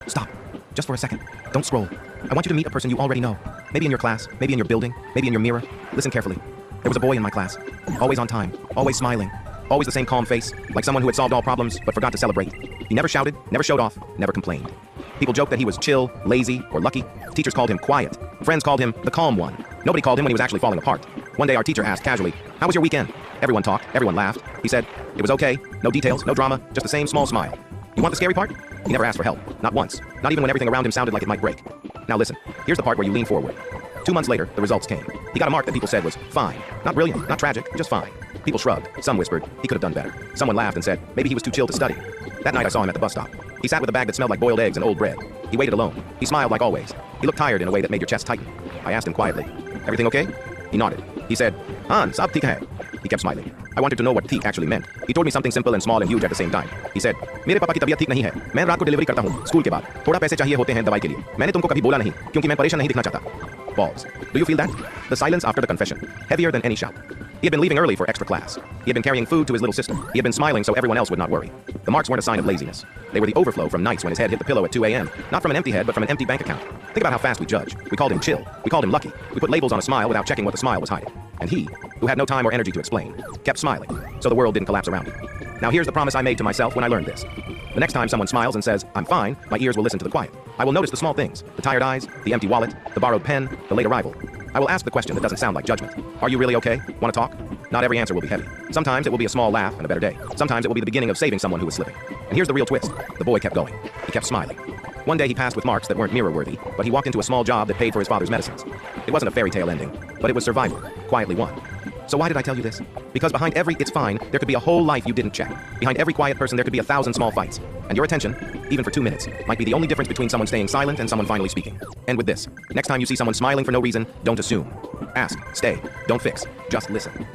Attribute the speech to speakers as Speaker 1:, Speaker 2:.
Speaker 1: Stop. Just for a second. Don't scroll. I want you to meet a person you already know. Maybe in your class, maybe in your building, maybe in your mirror. Listen carefully. There was a boy in my class. Always on time, always smiling, always the same calm face, like someone who had solved all problems but forgot to celebrate. He never shouted, never showed off, never complained. People joked that he was chill, lazy, or lucky. Teachers called him quiet. Friends called him the calm one. Nobody called him when he was actually falling apart. One day our teacher asked casually, "How was your weekend?" Everyone talked, everyone laughed. He said, "It was okay. No details, no drama, just the same small smile." You want the scary part? He never asked for help. Not once. Not even when everything around him sounded like it might break. Now listen, here's the part where you lean forward. 2 months later, the results came. He got a mark that people said was fine. Not brilliant, not tragic, just fine. People shrugged. Some whispered he could have done better. Someone laughed and said maybe he was too chill to study. That night I saw him at the bus stop. He sat with a bag that smelled like boiled eggs and old bread. He waited alone. He smiled like always. He looked tired in a way that made your chest tighten. I asked him quietly, "Everything okay?" He nodded. He said, "Han, sab theek hai." He kept smiling. I wanted to know what theek actually meant. He told me something simple and small and huge at the same time. He said, "मेरे पापा की तबीयत ठीक नहीं है. मैं रात को डिलीवरी करता हूँ स्कूल के बाद. थोड़ा पैसे चाहिए होते हैं दवाई के लिए. मैंने तुमको कभी बोला नहीं क्योंकि मैं परेशान नहीं दिखना चाहता." Balls. Do you feel that? The silence after the confession. Heavier than any shout. He had been leaving early for extra class. He had been carrying food to his little sister. He had been smiling so everyone else would not worry. The marks weren't a sign of laziness. They were the overflow from nights when his head hit the pillow at 2 a.m. Not from an empty head, but from an empty bank account. Think about how fast we judge. We called him chill. We called him lucky. We put labels on a smile without checking what the smile was hiding. And he, who had no time or energy to explain, kept smiling, so the world didn't collapse around him. Now here's the promise I made to myself when I learned this. The next time someone smiles and says, "I'm fine," my ears will listen to the quiet. I will notice the small things, the tired eyes, the empty wallet, the borrowed pen, the late arrival. I will ask the question that doesn't sound like judgment. Are you really okay? Want to talk? Not every answer will be heavy. Sometimes it will be a small laugh and a better day. Sometimes it will be the beginning of saving someone who is slipping. And here's the real twist. The boy kept going. He kept smiling. One day he passed with marks that weren't mirror-worthy, but he walked into a small job that paid for his father's medicines. It wasn't a fairy tale ending, but it was survival, quietly won. So why did I tell you this? Because behind every "it's fine," there could be a whole life you didn't check. Behind every quiet person there could be 1,000 small fights. And your attention, even for 2 minutes, might be the only difference between someone staying silent and someone finally speaking. And with this, next time you see someone smiling for no reason, don't assume. Ask, stay, don't fix, just listen.